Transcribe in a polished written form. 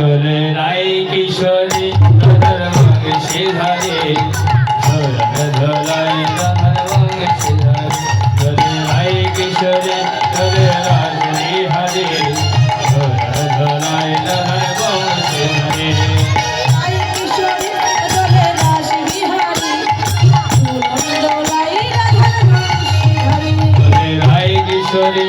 তোলে রাই কিশোরী রাধার বংশী ধারে ধলাই রাধার বংশী ধারে তোলে রাই কিশোরী তোলে রাজ বিহারী ধলাই রাধার বংশী ধারে কিশোরী